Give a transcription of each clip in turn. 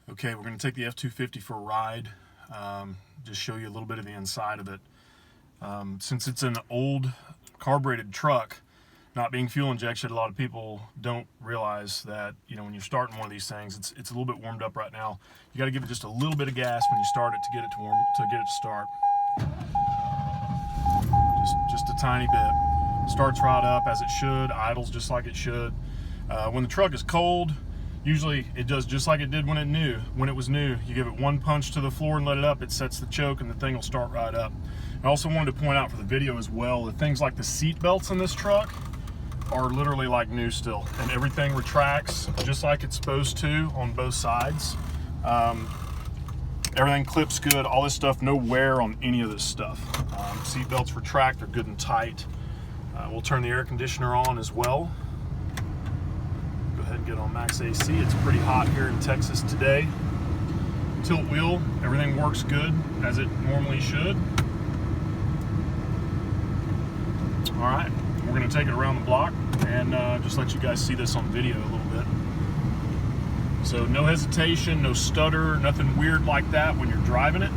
Okay, we're going to take the F250 for a ride, just show you a little bit of the inside of it. Since it's an old carbureted truck, not being fuel injection, a lot of people don't realize that, you know, when you're starting one of these things, it's a little bit warmed up right now. You got to give it just a little bit of gas when you start it to get it to warm, to get it to start. Just a tiny bit. Starts right up as it should, idles just like it should. When the truck is cold, usually it does just like it did when it was new. You give it one punch to the floor and let it up, it sets the choke and the thing will start right up. I also wanted to point out for the video as well that things like the seat belts in this truck are literally like new still, and everything retracts just like it's supposed to on both sides. Everything clips good, all this stuff, no wear on any of this stuff. Seat belts retract, they're good and tight. We'll turn the air conditioner on as well. Go ahead and get on max AC. It's pretty hot here in Texas today. Tilt wheel, everything works good as it normally should. All right, we're gonna take it around the block and just let you guys see this on video a little bit. So no hesitation, no stutter, nothing weird like that when you're driving it.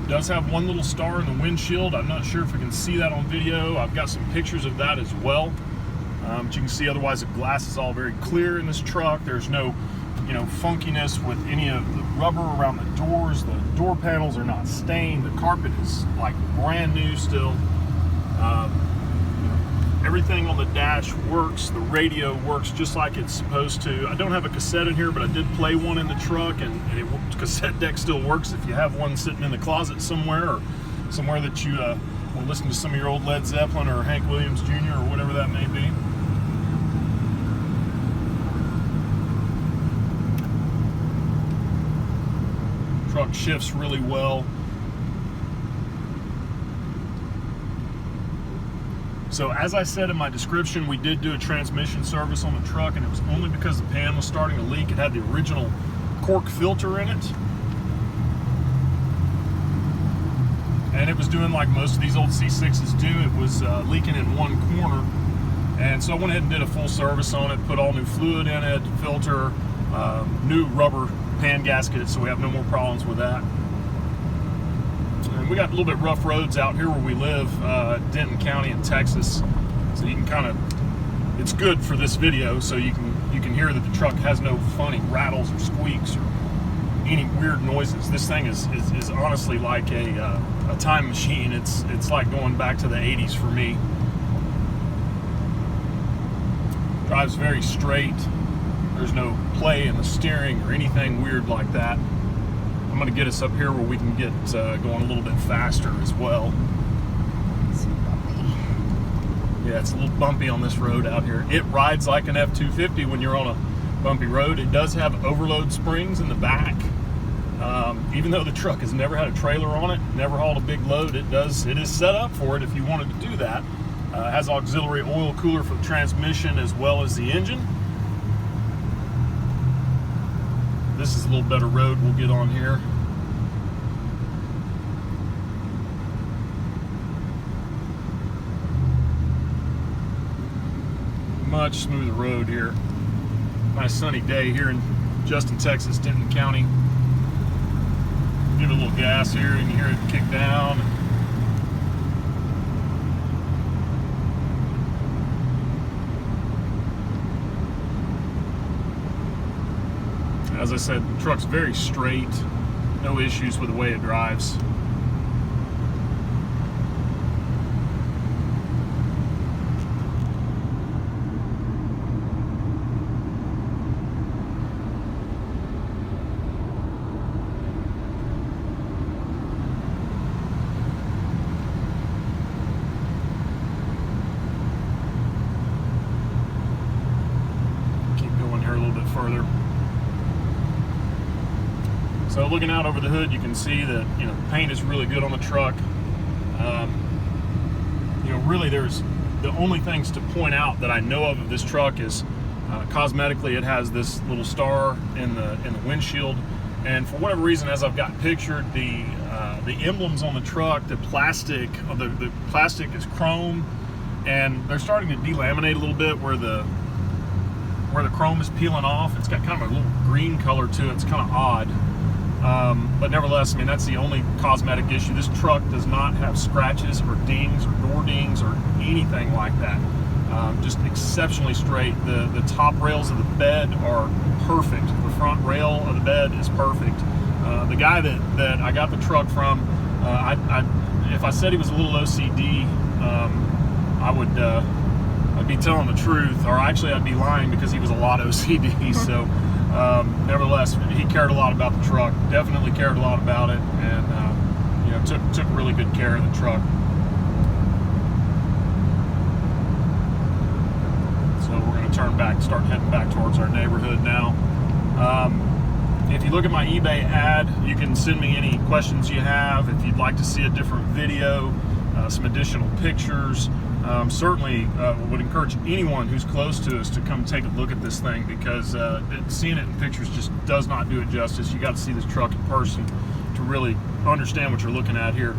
It does have one little star in the windshield. I'm not sure if you can see that on video. I've got some pictures of that as well. But you can see otherwise the glass is all very clear in this truck. There's no, you know, funkiness with any of the rubber around the doors. The door panels are not stained. The carpet is like brand new still. Everything on the dash works. The radio works just like it's supposed to. I don't have a cassette in here, but I did play one in the truck, and the cassette deck still works if you have one sitting in the closet somewhere, or somewhere that you will listen to some of your old Led Zeppelin or Hank Williams Jr. or whatever that may be. Truck shifts really well. So as I said in my description, we did do a transmission service on the truck, and it was only because the pan was starting to leak. It had the original cork filter in it. And it was doing like most of these old C6s do. It was leaking in one corner. And so I went ahead and did a full service on it, put all new fluid in it, filter, new rubber pan gasket, so we have no more problems with that. And we got a little bit rough roads out here where we live, Denton County in Texas. So you can kind of, it's good for this video, so you can hear that the truck has no funny rattles or squeaks or any weird noises. This thing is honestly like a time machine. It's like going back to the 80s for me. Drives very straight. There's no play in the steering or anything weird like that. I'm going to get us up here where we can get going a little bit faster as well. It's bumpy. Yeah, it's a little bumpy on this road out here. It rides like an F250 when you're on a bumpy road. It does have overload springs in the back. Even though the truck has never had a trailer on it, never hauled a big load, it is set up for it if you wanted to do that. It has auxiliary oil cooler for the transmission as well as the engine. This is a little better road we'll get on here. Much smoother road here. Nice sunny day here in Justin, Texas, Denton County. Give it a little gas here and you hear it kick down. As I said, the truck's very straight, no issues with the way it drives. Keep going here a little bit further. So looking out over the hood, you can see that, you know, the paint is really good on the truck. You know, really there's the only things to point out that I know of this truck is cosmetically it has this little star in the windshield, and for whatever reason, as I've got pictured, the emblems on the truck, the plastic is chrome, and they're starting to delaminate a little bit where where the chrome is peeling off. It's got kind of a little green color to it. It's kind of odd. But nevertheless, I mean, that's the only cosmetic issue. This truck does not have scratches or dings or door dings or anything like that. Just exceptionally straight. The top rails of the bed are perfect. The front rail of the bed is perfect. The guy that I got the truck from, if I said he was a little OCD, I'd be telling the truth, or actually I'd be lying, because he was a lot OCD. So nevertheless, he cared a lot about the truck, definitely cared a lot about it, and you know, took really good care of the truck. So we're going to turn back, start heading back towards our neighborhood now. If you look at my eBay ad, you can send me any questions you have. If you'd like to see a different video, some additional pictures, certainly would encourage anyone who's close to us to come take a look at this thing, because seeing it in pictures just does not do it justice. You got to see this truck in person to really understand what you're looking at here.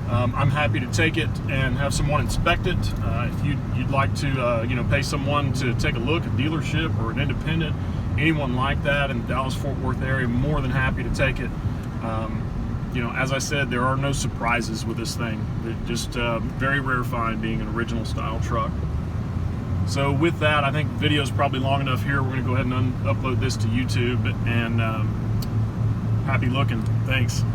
I'm happy to take it and have someone inspect it. If you'd like to you know, pay someone to take a look, a dealership or an independent, anyone like that in the Dallas-Fort Worth area, more than happy to take it. You know, as I said, there are no surprises with this thing. They're just very rare find, being an original style truck. So with that, I think the video is probably long enough here. We're going to go ahead and upload this to YouTube, and happy looking. Thanks.